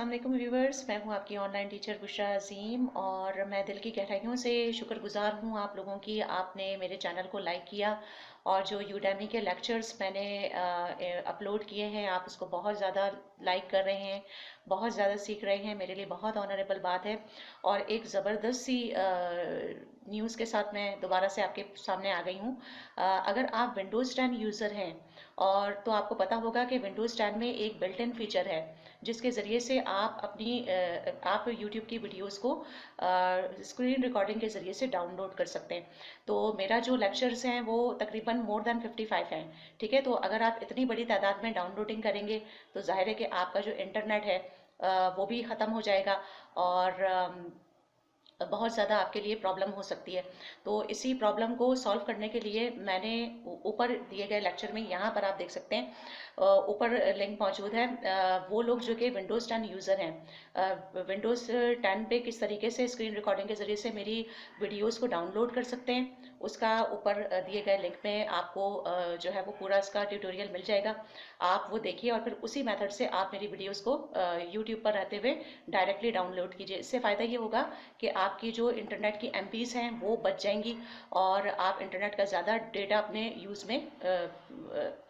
अस्सलाम वालेकुम व्यूवर्स, मैं हूं आपकी ऑनलाइन टीचर बुशरा अजीम और मैं दिल की गहराइयों से शुक्रगुजार हूं आप लोगों की। आपने मेरे चैनल को लाइक किया और जो यूडेमी के लेक्चर्स मैंने अपलोड किए हैं आप उसको बहुत ज़्यादा लाइक कर रहे हैं, बहुत ज़्यादा सीख रहे हैं। मेरे लिए बहुत ऑनरेबल बात है। और एक ज़बरदस्त सी न्यूज़ के साथ मैं दोबारा से आपके सामने आ गई हूँ। अगर आप विंडोज़ 10 यूज़र हैं और तो आपको पता होगा कि विंडोज़ 10 में एक बिल्ट इन फीचर है जिसके ज़रिए से आप आप यूट्यूब की वीडियोस को स्क्रीन रिकॉर्डिंग के ज़रिए से डाउनलोड कर सकते हैं। तो मेरा जो लेक्चर्स हैं वो तकरीबन मोर देन 55 हैं। ठीक है, तो अगर आप इतनी बड़ी तादाद में डाउनलोडिंग करेंगे तो जाहिर है कि आपका जो इंटरनेट है वो भी ख़त्म हो जाएगा और बहुत ज़्यादा आपके लिए प्रॉब्लम हो सकती है। तो इसी प्रॉब्लम को सॉल्व करने के लिए मैंने ऊपर दिए गए लेक्चर में यहाँ पर आप देख सकते हैं, ऊपर लिंक मौजूद है। वो लोग जो कि विंडोज़ 10 यूज़र हैं, विंडोज़ 10 पे किस तरीके से स्क्रीन रिकॉर्डिंग के ज़रिए से मेरी वीडियोस को डाउनलोड कर सकते हैं, उसका ऊपर दिए गए लिंक में आपको जो है वो पूरा इसका ट्यूटोरियल मिल जाएगा। आप वो देखिए और फिर उसी मेथड से आप मेरी वीडियोस को यूट्यूब पर रहते हुए डायरेक्टली डाउनलोड कीजिए। इससे फ़ायदा ये होगा कि आपकी जो इंटरनेट की एमपीज़ हैं वो बच जाएंगी और आप इंटरनेट का ज़्यादा डेटा अपने यूज़ में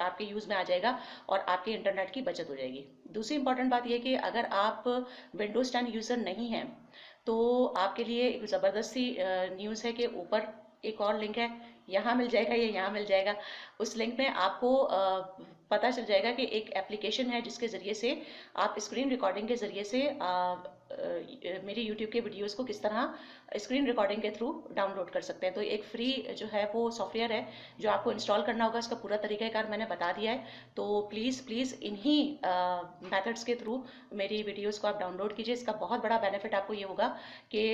आपके यूज़ में आ जाएगा और आपके इंटरनेट की बचत हो जाएगी। दूसरी इंपॉर्टेंट बात यह कि अगर आप विंडोज़ 10 यूज़र नहीं हैं तो आपके लिए एक ज़बरदस्ती न्यूज़ है कि ऊपर एक और लिंक है, यहाँ मिल जाएगा या यहाँ मिल जाएगा। उस लिंक में आपको पता चल जाएगा कि एक एप्लीकेशन है जिसके ज़रिए से आप स्क्रीन रिकॉर्डिंग के ज़रिए से मेरी यूट्यूब के वीडियोस को किस तरह स्क्रीन रिकॉर्डिंग के थ्रू डाउनलोड कर सकते हैं। तो एक फ्री जो है वो सॉफ्टवेयर है जो आपको इंस्टॉल करना होगा। इसका पूरा तरीक़ाकार मैंने बता दिया है। तो प्लीज़ इन्हीं मेथड्स के थ्रू मेरी वीडियोस को आप डाउनलोड कीजिए। इसका बहुत बड़ा बेनिफिट आपको ये होगा कि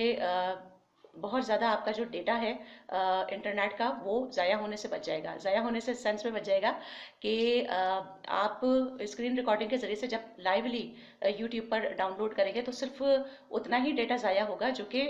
बहुत ज़्यादा आपका जो डेटा है इंटरनेट का वो ज़ाया होने से बच जाएगा। ज़ाया होने से सेंस में बच जाएगा कि आप स्क्रीन रिकॉर्डिंग के ज़रिए से जब लाइवली यूट्यूब पर डाउनलोड करेंगे तो सिर्फ उतना ही डेटा ज़ाया होगा जो कि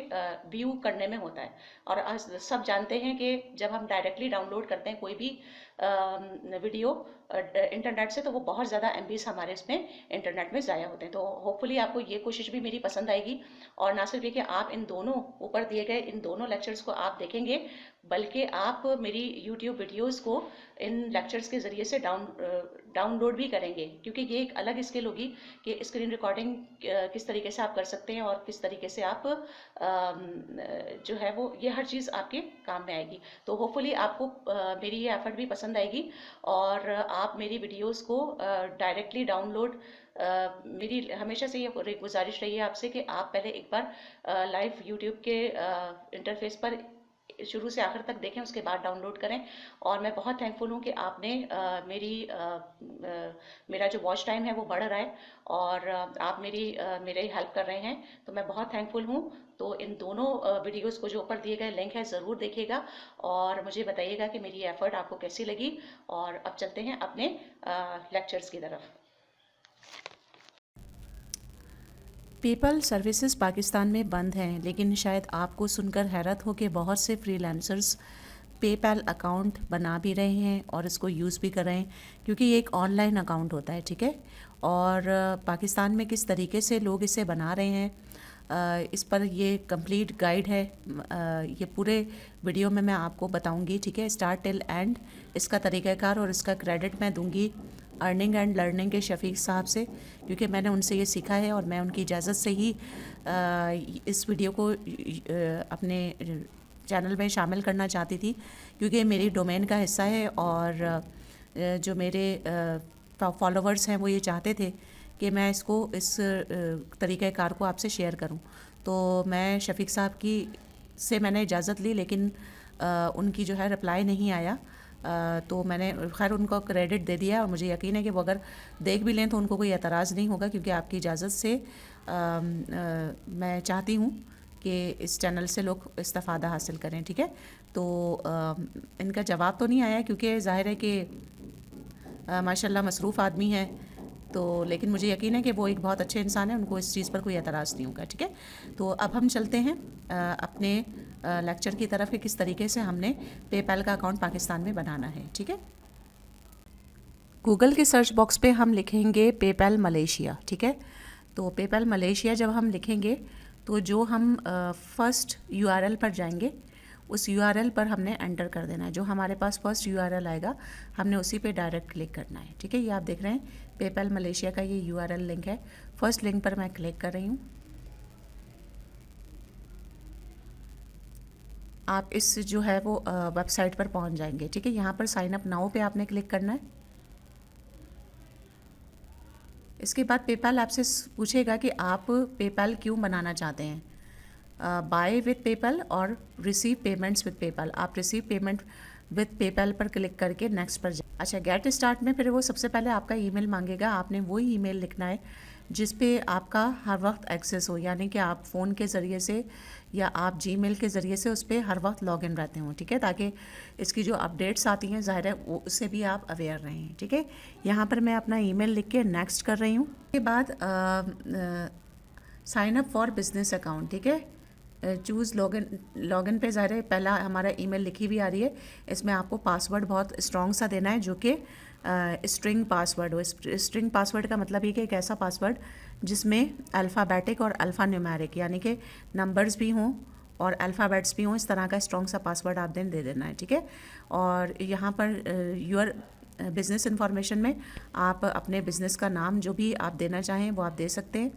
व्यू करने में होता है। और सब जानते हैं कि जब हम डायरेक्टली डाउनलोड करते हैं कोई भी वीडियो इंटरनेट से तो वो बहुत ज़्यादा एमबीज हमारे इसमें इंटरनेट में ज़ाया होते हैं। तो होपफुली आपको ये कोशिश भी मेरी पसंद आएगी और ना सिर्फ ये कि आप इन दोनों ऊपर दिए गए इन दोनों लेक्चर्स को आप देखेंगे बल्कि आप मेरी यूट्यूब वीडियोस को इन लेक्चर्स के ज़रिए से डाउनलोड भी करेंगे, क्योंकि ये एक अलग स्किल होगी कि स्क्रीन रिकॉर्डिंग किस तरीके से आप कर सकते हैं और किस तरीके से आप जो है वो ये हर चीज़ आपके काम में आएगी। तो होपफुली आपको मेरी ये एफर्ट भी पसंद आएगी और आप मेरी वीडियोस को डायरेक्टली डाउनलोड मेरी हमेशा से ये गुजारिश रही है आपसे कि आप पहले एक बार लाइव यूट्यूब के इंटरफेस पर शुरू से आखिर तक देखें, उसके बाद डाउनलोड करें। और मैं बहुत थैंकफुल हूँ कि आपने मेरा जो वॉच टाइम है वो बढ़ रहा है और आप मेरी हेल्प कर रहे हैं, तो मैं बहुत थैंकफुल हूँ। तो इन दोनों वीडियोस को जो ऊपर दिए गए लिंक है ज़रूर देखिएगा और मुझे बताइएगा कि मेरी एफर्ट आपको कैसी लगी। और अब चलते हैं अपने लेक्चर्स की तरफ। पेपल सर्विसेज पाकिस्तान में बंद हैं, लेकिन शायद आपको सुनकर हैरत हो कि बहुत से फ्रीलांसर्स पेपैल अकाउंट बना भी रहे हैं और इसको यूज़ भी कर रहे हैं, क्योंकि ये एक ऑनलाइन अकाउंट होता है। ठीक है, और पाकिस्तान में किस तरीके से लोग इसे बना रहे हैं इस पर ये कंप्लीट गाइड है। ये पूरे वीडियो में मैं आपको बताऊंगी। ठीक है, स्टार्ट टिल एंड इसका तरीक़ाकार और इसका क्रेडिट मैं दूंगी अर्निंग एंड लर्निंग के शफीक साहब से, क्योंकि मैंने उनसे ये सीखा है और मैं उनकी इजाज़त से ही इस वीडियो को अपने चैनल में शामिल करना चाहती थी, क्योंकि मेरी डोमेन का हिस्सा है और जो मेरे फॉलोवर्स हैं वो ये चाहते थे कि मैं इसको इस तरीक़ाकार को आपसे शेयर करूं। तो मैं शफीक साहब की से मैंने इजाज़त ली, लेकिन उनकी जो है रिप्लाई नहीं आया। तो मैंने खैर उनको क्रेडिट दे दिया और मुझे यकीन है कि वो अगर देख भी लें तो उनको कोई एतराज़ नहीं होगा, क्योंकि आपकी इजाज़त से मैं चाहती हूँ कि इस चैनल से लोग इस्तिफ़ादा हासिल करें। ठीक है, तो इनका जवाब तो नहीं आया, क्योंकि ज़ाहिर है कि माशाल्लाह मसरूफ़ आदमी है, तो लेकिन मुझे यकीन है कि वो एक बहुत अच्छे इंसान है, उनको इस चीज़ पर कोई एतराज़ नहीं होगा। ठीक है, तो अब हम चलते हैं अपने लेक्चर की तरफ कि किस तरीके से हमने पेपैल का अकाउंट पाकिस्तान में बनाना है। ठीक है, गूगल के सर्च बॉक्स पे हम लिखेंगे पेपैल मलेशिया। ठीक है, तो पेपैल मलेशिया जब हम लिखेंगे तो जो हम फर्स्ट यूआरएल पर जाएंगे उस यूआरएल पर हमने एंटर कर देना है। जो हमारे पास फर्स्ट यूआरएल आएगा हमने उसी पे डायरेक्ट क्लिक करना है। ठीक है, ये आप देख रहे हैं पेपैल मलेशिया का ये यूआरएल लिंक है। फर्स्ट लिंक पर मैं क्लिक कर रही हूँ। आप इस जो है वो वेबसाइट पर पहुँच जाएंगे। ठीक है, यहाँ पर साइन अप नाउ पे आपने क्लिक करना है। इसके बाद पेपैल आपसे पूछेगा कि आप पेपैल क्यों बनाना चाहते हैं, बाय विद पेपैल और रिसीव पेमेंट्स विद पेपैल। आप रिसीव पेमेंट विद पेपैल पर क्लिक करके नेक्स्ट पर जाए। अच्छा, गेट स्टार्ट में फिर वो सबसे पहले आपका ईमेल मांगेगा। आपने वही ईमेल लिखना है जिस पे आपका हर वक्त एक्सेस हो, यानी कि आप फ़ोन के ज़रिए से या आप जीमेल के ज़रिए से उस पर हर वक्त लॉगिन रहते हों। ठीक है, ताकि इसकी जो अपडेट्स आती हैं ज़ाहिर है वो उससे भी आप अवेयर रहें। ठीक है, यहाँ पर मैं अपना ईमेल लिख के नेक्स्ट कर रही हूँ। उसके बाद sign up for business account. ठीक है, चूज़ लॉगिन पे ज़ाहिर है पहला हमारा ईमेल लिखी हुई आ रही है। इसमें आपको पासवर्ड बहुत स्ट्रॉन्ग सा देना है जो कि स्ट्रिंग पासवर्ड हो। स्ट्रिंग पासवर्ड का मतलब ये कि एक ऐसा पासवर्ड जिसमें अल्फ़ाबेटिक और अल्फ़ा न्यूमेरिक यानी कि नंबर्स भी हों और अल्फ़ाबेट्स भी हों, इस तरह का स्ट्रॉन्ग सा पासवर्ड आप दे देना है। ठीक है, और यहाँ पर यूर बिज़नेस इन्फॉर्मेशन में आप अपने बिज़नेस का नाम जो भी आप देना चाहें वो आप दे सकते हैं।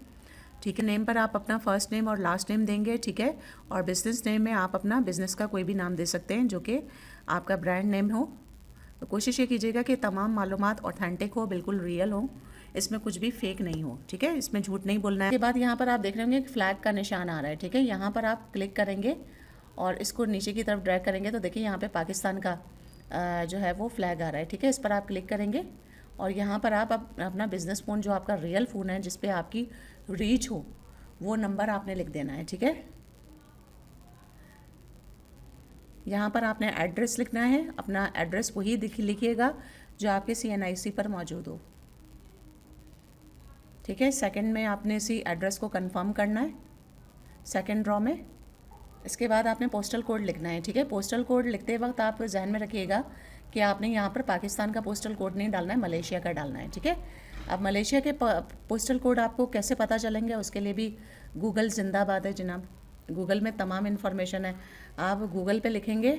ठीक है, नेम पर आप अपना फर्स्ट नेम और लास्ट नेम देंगे। ठीक है, और बिज़नेस नेम में आप अपना बिज़नेस का कोई भी नाम दे सकते हैं जो कि आपका ब्रांड नेम हो। तो कोशिश ये कीजिएगा कि तमाम मालूमात ऑथेंटिक हो, बिल्कुल रियल हो, इसमें कुछ भी फेक नहीं हो। ठीक है, इसमें झूठ नहीं बोलना है। इसके बाद यहाँ पर आप देख रहे होंगे एक फ्लैग का निशान आ रहा है। ठीक है, यहाँ पर आप क्लिक करेंगे और इसको नीचे की तरफ ड्रैग करेंगे तो देखिए यहाँ पे पाकिस्तान का जो है वो फ्लैग आ रहा है। ठीक है, इस पर आप क्लिक करेंगे और यहाँ पर आप अपना बिज़नेस फ़ोन जो आपका रियल फ़ोन है जिस पे आपकी रीच हो वो नंबर आपने लिख देना है। ठीक है, यहाँ पर आपने एड्रेस लिखना है। अपना एड्रेस वही लिखिएगा जो आपके CNIC पर मौजूद हो। ठीक है, सेकंड में आपने इसी एड्रेस को कंफर्म करना है सेकंड ड्रॉ में। इसके बाद आपने पोस्टल कोड लिखना है। ठीक है, पोस्टल कोड लिखते वक्त आप जहन में रखिएगा कि आपने यहाँ पर पाकिस्तान का पोस्टल कोड नहीं डालना है, मलेशिया का डालना है। ठीक है, अब मलेशिया के पोस्टल कोड आपको कैसे पता चलेंगे उसके लिए भी गूगल जिंदाबाद है जनाब। गूगल में तमाम इन्फॉर्मेशन है। आप गूगल पे लिखेंगे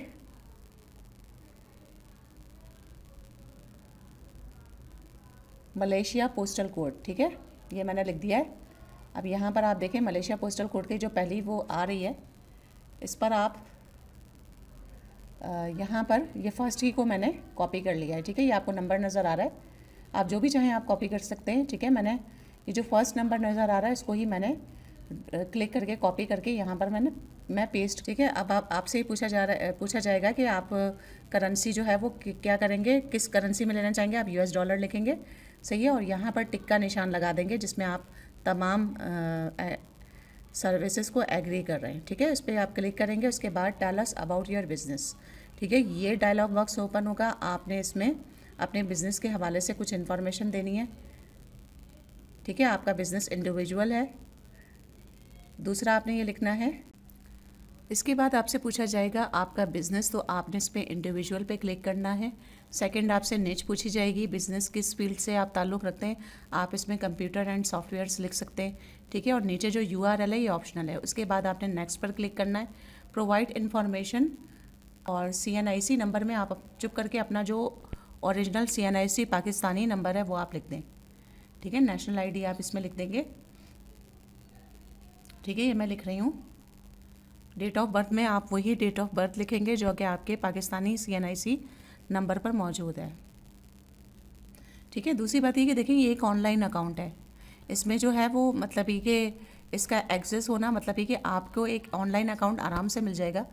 मलेशिया पोस्टल कोड। ठीक है, ये मैंने लिख दिया है। अब यहाँ पर आप देखें मलेशिया पोस्टल कोड की जो पहली वो आ रही है, इस पर आप यहाँ पर ये फर्स्ट की को मैंने कॉपी कर लिया है। ठीक है, ये आपको नंबर नज़र आ रहा है, आप जो भी चाहें आप कॉपी कर सकते हैं। ठीक है, मैंने ये जो फर्स्ट नंबर नज़र आ रहा है इसको ही मैंने क्लिक करके कॉपी करके यहाँ पर मैं पेस्ट। ठीक है, अब आपसे ही पूछा जाएगा कि आप करेंसी जो है वो क्या करेंगे, किस करेंसी में लेना चाहेंगे। आप US डॉलर लिखेंगे, सही है, और यहाँ पर टिक का निशान लगा देंगे जिसमें आप तमाम सर्विसेज को एग्री कर रहे हैं। ठीक है, इस पर आप क्लिक करेंगे। उसके बाद tell us about your business. ठीक है, ये डायलॉग बॉक्स ओपन होगा। आपने इसमें अपने बिज़नेस के हवाले से कुछ इन्फॉर्मेशन देनी है। ठीक है, आपका बिज़नेस इंडिविजुअल है। दूसरा आपने ये लिखना है। इसके बाद आपसे पूछा जाएगा आपका बिज़नेस, तो आपने इस पर इंडिविजुअल पे क्लिक करना है। सेकंड आपसे निच पूछी जाएगी, बिज़नेस किस फील्ड से आप ताल्लुक़ रखते हैं। आप इसमें कंप्यूटर एंड सॉफ्टवेयर्स लिख सकते हैं। ठीक है, और नीचे जो URL है ये ऑप्शनल है। उसके बाद आपने नेक्स्ट पर क्लिक करना है। प्रोवाइड इन्फॉर्मेशन और CNIC नंबर में आप चुप करके अपना जो ओरिजिनल CNIC पाकिस्तानी नंबर है वो आप लिख दें। ठीक है, नेशनल ID आप इसमें लिख देंगे। ठीक है, ये मैं लिख रही हूँ। डेट ऑफ बर्थ में आप वही डेट ऑफ बर्थ लिखेंगे जो कि आपके पाकिस्तानी CNIC नंबर पर मौजूद है। ठीक है, दूसरी बात ये कि देखिए ये एक ऑनलाइन अकाउंट है, इसमें जो है वो मतलब ये कि इसका एक्सेस होना मतलब ये कि आपको एक ऑनलाइन अकाउंट आराम से मिल जाएगा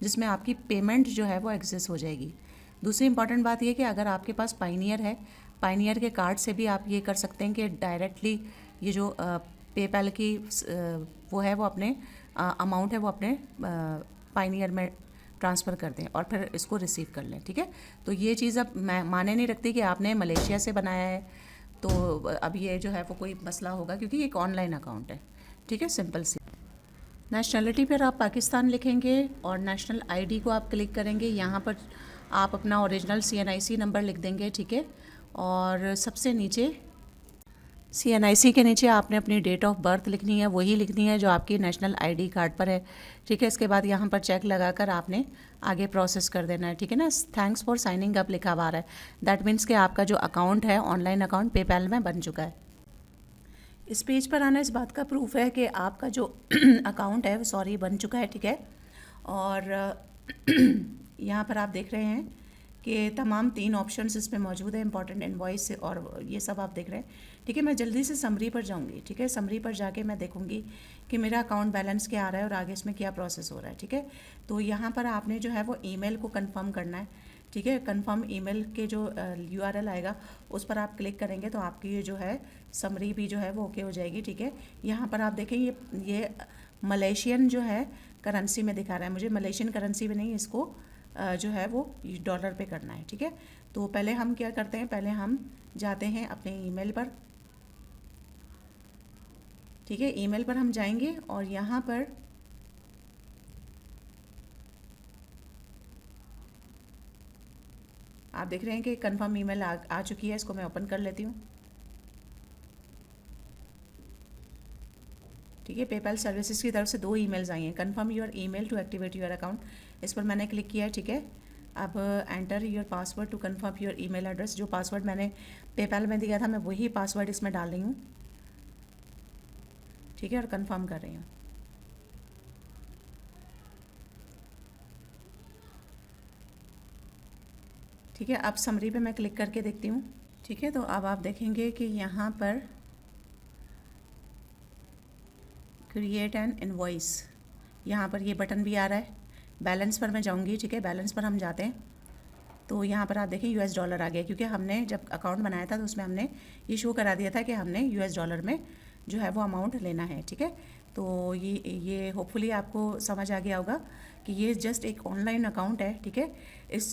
जिसमें आपकी पेमेंट जो है वो एक्सेस हो जाएगी। दूसरी इंपॉर्टेंट बात ये कि अगर आपके पास पाइनियर है, पाइनियर के कार्ड से भी आप ये कर सकते हैं कि डायरेक्टली ये जो पेपैल की वो है वो अपने अमाउंट है वो अपने पाइनियर में ट्रांसफ़र कर दें और फिर इसको रिसीव कर लें। ठीक है, तो ये चीज़ अब मैं माने नहीं रखती कि आपने मलेशिया से बनाया है तो अब ये जो है वो कोई मसला होगा, क्योंकि ये एक ऑनलाइन अकाउंट है। ठीक है, सिंपल सी। नेशनलिटी पर आप पाकिस्तान लिखेंगे और नेशनल ID को आप क्लिक करेंगे। यहाँ पर आप अपना ओरिजिनल CNIC नंबर लिख देंगे। ठीक है, और सबसे नीचे CNIC के नीचे आपने अपनी डेट ऑफ बर्थ लिखनी है, वही लिखनी है जो आपकी नेशनल ID कार्ड पर है, ठीक है। इसके बाद यहाँ पर चेक लगाकर आपने आगे प्रोसेस कर देना है, ठीक है ना। थैंक्स फॉर साइनिंग अप लिखा हुआ है, दैट मीन्स कि आपका जो अकाउंट है, ऑनलाइन अकाउंट पेपैल में बन चुका है। इस पेज पर आना इस बात का प्रूफ है कि आपका जो अकाउंट है वो बन चुका है, ठीक है। और यहाँ पर आप देख रहे हैं कि तमाम 3 ऑप्शंस इसमें मौजूद है, इंपॉर्टेंट इनवॉइस और ये सब आप देख रहे हैं, ठीक है। मैं जल्दी से समरी पर जाऊंगी, ठीक है। समरी पर जाके मैं देखूंगी कि मेरा अकाउंट बैलेंस क्या आ रहा है और आगे इसमें क्या प्रोसेस हो रहा है, ठीक है। तो यहाँ पर आपने जो है वो ईमेल को कंफर्म करना है, ठीक है। कंफर्म ईमेल के जो URL आएगा उस पर आप क्लिक करेंगे तो आपकी ये जो है समरी भी जो है वो ओके हो जाएगी, ठीक है। यहाँ पर आप देखें ये मलेशियन जो है करेंसी में दिखा रहा है, मुझे मलेशियन करेंसी में नहीं, इसको जो है वो डॉलर पे करना है, ठीक है। तो पहले हम क्या करते हैं, पहले हम जाते हैं अपने ईमेल पर, ठीक है। ईमेल पर हम जाएंगे और यहाँ पर आप देख रहे हैं कि कंफर्म ईमेल आ चुकी है। इसको मैं ओपन कर लेती हूँ, ठीक है। पेपैल सर्विसेज की तरफ से 2 ईमेल्स आई हैं, confirm your email to activate your account, इस पर मैंने क्लिक किया है, ठीक है। अब enter your password to confirm your email address, जो पासवर्ड मैंने पेपैल में दिया था मैं वही पासवर्ड इसमें डाल रही हूँ, ठीक है, और कंफर्म कर रही हूँ। ठीक है, अब समरी पे मैं क्लिक करके देखती हूँ, ठीक है। तो अब आप देखेंगे कि यहाँ पर क्रिएट एन इनवॉइस, यहाँ पर ये बटन भी आ रहा है। बैलेंस पर मैं जाऊँगी, ठीक है। बैलेंस पर हम जाते हैं तो यहाँ पर आप देखें $US आ गया, क्योंकि हमने जब अकाउंट बनाया था तो उसमें हमने ये शो करा दिया था कि हमने $US में जो है वो अमाउंट लेना है, ठीक है। तो ये होपफुली आपको समझ आ गया होगा कि ये जस्ट एक ऑनलाइन अकाउंट है, ठीक है।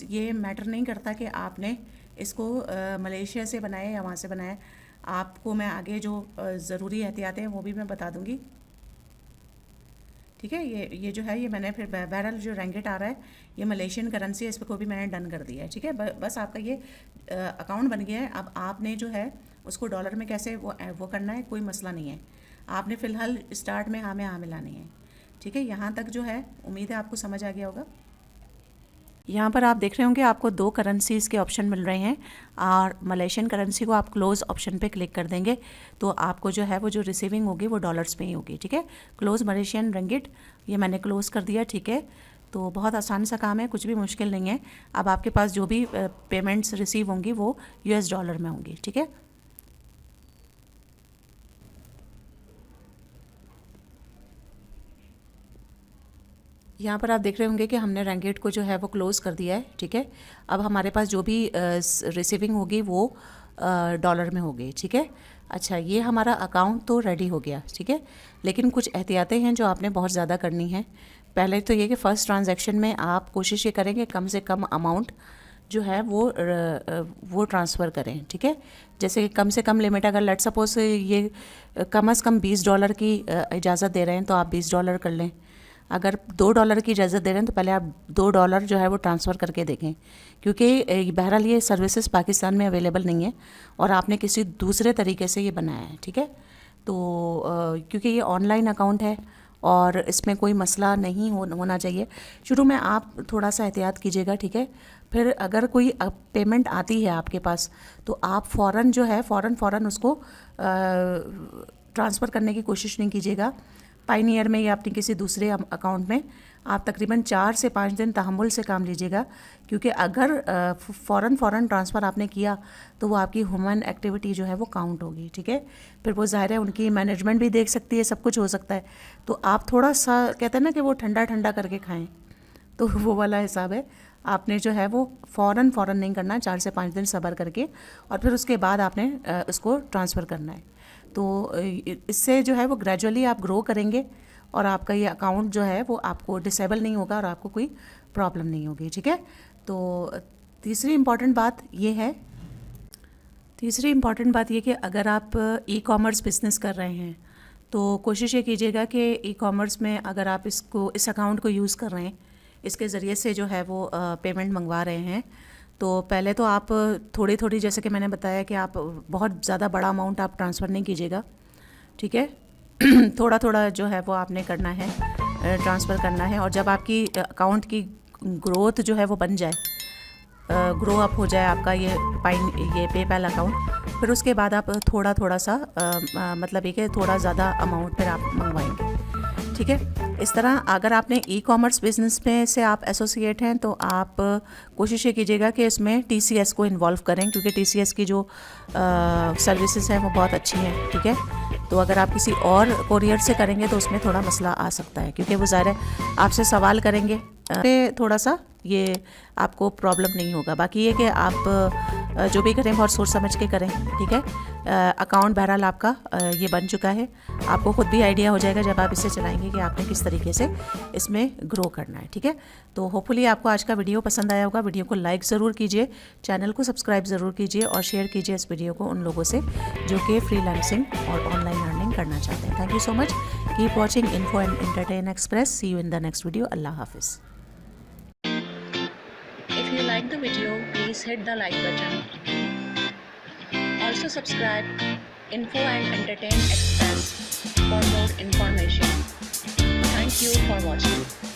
ये मैटर नहीं करता कि आपने इसको मलेशिया से बनाया या वहाँ से बनाया। आपको मैं आगे जो ज़रूरी एहतियातें हैं वो भी मैं बता दूँगी, ठीक है। ये जो है ये मैंने फिर बहरहाल जो रैंगेट आ रहा है ये मलेशियन करेंसी है, इस पर को भी मैंने डन कर दिया है, ठीक है। बस आपका ये अकाउंट बन गया है। अब आपने जो है उसको डॉलर में कैसे वो करना है, कोई मसला नहीं है। आपने फ़िलहाल स्टार्ट में हाँ में हाँ मिलानी है, ठीक है। यहाँ तक जो है उम्मीद है आपको समझ आ गया होगा। यहाँ पर आप देख रहे होंगे आपको 2 करेंसीज़ के ऑप्शन मिल रहे हैं और मलेशियन करेंसी को आप क्लोज़ ऑप्शन पे क्लिक कर देंगे तो आपको जो है वो जो रिसीविंग होगी वो डॉलर्स में ही होगी, ठीक है। क्लोज़ मलेशियन रिंगिट, ये मैंने क्लोज़ कर दिया, ठीक है। तो बहुत आसान सा काम है, कुछ भी मुश्किल नहीं है। अब आपके पास जो भी पेमेंट्स रिसीव होंगी वो $US में होंगी, ठीक है। यहाँ पर आप देख रहे होंगे कि हमने रैंगेट को जो है वो क्लोज़ कर दिया है, ठीक है। अब हमारे पास जो भी रिसीविंग होगी वो डॉलर में होगी, ठीक है। अच्छा, ये हमारा अकाउंट तो रेडी हो गया, ठीक है। लेकिन कुछ एहतियातें हैं जो आपने बहुत ज़्यादा करनी है। पहले तो ये कि फ़र्स्ट ट्रांजैक्शन में आप कोशिश ये करेंगे कम से कम अमाउंट जो है वो ट्रांसफ़र करें, ठीक है। जैसे कि कम से कम लिमिट, अगर लेट सपोज ये कम से कम $20 की इजाज़त दे रहे हैं तो आप $20 कर लें। अगर $2 की इजाज़त दे रहे हैं तो पहले आप $2 जो है वो ट्रांसफ़र करके देखें, क्योंकि बहरहाल ये सर्विसेज पाकिस्तान में अवेलेबल नहीं है और आपने किसी दूसरे तरीके से ये बनाया है, ठीक है। तो क्योंकि ये ऑनलाइन अकाउंट है और इसमें कोई मसला नहीं होना चाहिए। शुरू में आप थोड़ा सा एहतियात कीजिएगा, ठीक है। फिर अगर कोई पेमेंट आती है आपके पास तो आप फ़ौरन जो है फ़ौरन उसको ट्रांसफ़र करने की कोशिश नहीं कीजिएगा पाइनियर में या अपनी किसी दूसरे अकाउंट में। आप तकरीबन 4 से 5 दिन तहम्मुल से काम लीजिएगा, क्योंकि अगर फ़ौरन ट्रांसफ़र आपने किया तो वो आपकी ह्यूमन एक्टिविटी जो है वो काउंट होगी, ठीक है। फिर वो ज़ाहिर है उनकी मैनेजमेंट भी देख सकती है, सब कुछ हो सकता है। तो आप थोड़ा सा कहते हैं ना कि वो ठंडा ठंडा करके खाएं, तो वो वाला हिसाब है। आपने जो है वो फ़ौरन नहीं करना, 4 से 5 दिन सब्र करके और फिर उसके बाद आपने उसको ट्रांसफ़र करना है। तो इससे जो है वो ग्रेजुअली आप ग्रो करेंगे और आपका ये अकाउंट जो है वो आपको डिसेबल नहीं होगा और आपको कोई प्रॉब्लम नहीं होगी, ठीक है। तो तीसरी इम्पॉर्टेंट बात ये है कि अगर आप ई-कॉमर्स बिज़नेस कर रहे हैं तो कोशिश ये कीजिएगा कि ई-कॉमर्स में अगर आप इस अकाउंट को यूज़ कर रहे हैं, इसके ज़रिए से जो है वो पेमेंट मंगवा रहे हैं, तो पहले तो आप थोड़ी थोड़ी, जैसे कि मैंने बताया कि आप बहुत ज़्यादा बड़ा अमाउंट आप ट्रांसफ़र नहीं कीजिएगा, ठीक है। थोड़ा थोड़ा जो है वो आपने करना है, ट्रांसफ़र करना है। और जब आपकी अकाउंट की ग्रोथ जो है वो बन जाए, ग्रो अप हो जाए आपका ये पेपैल अकाउंट, फिर उसके बाद आप थोड़ा थोड़ा सा मतलब ये कि थोड़ा ज़्यादा अमाउंट फिर आप मंगवाएंगे, ठीक है। इस तरह अगर आपने ई कॉमर्स बिज़नेस में से आप एसोसिएट हैं तो आप कोशिश ये कीजिएगा कि इसमें TCS को इन्वॉल्व करें, क्योंकि TCS की जो सर्विसेज हैं वो बहुत अच्छी हैं, ठीक है। तो अगर आप किसी और कोरियर से करेंगे तो उसमें थोड़ा मसला आ सकता है, क्योंकि वो ज़ाहिर है आपसे सवाल करेंगे, थोड़ा सा ये आपको प्रॉब्लम नहीं होगा। बाकी ये कि आप जो भी करें बहुत सोच समझ के करें, ठीक है। अकाउंट बहरहाल आपका ये बन चुका है, आपको खुद भी आइडिया हो जाएगा जब आप इसे चलाएंगे कि आपने किस तरीके से इसमें ग्रो करना है, ठीक है। तो होपफुली आपको आज का वीडियो पसंद आया होगा। वीडियो को लाइक ज़रूर कीजिए, चैनल को सब्सक्राइब ज़रूर कीजिए और शेयर कीजिए इस वीडियो को उन लोगों से जो कि फ्रीलांसिंग और ऑनलाइन अर्निंग करना चाहते हैं। Thank you so much. Keep watching info and entertain express. See you in the next video. अल्लाह हाफिज़। If you like the video, please hit the like button. Also subscribe Info and Entertain Express for more information. Thank you for watching.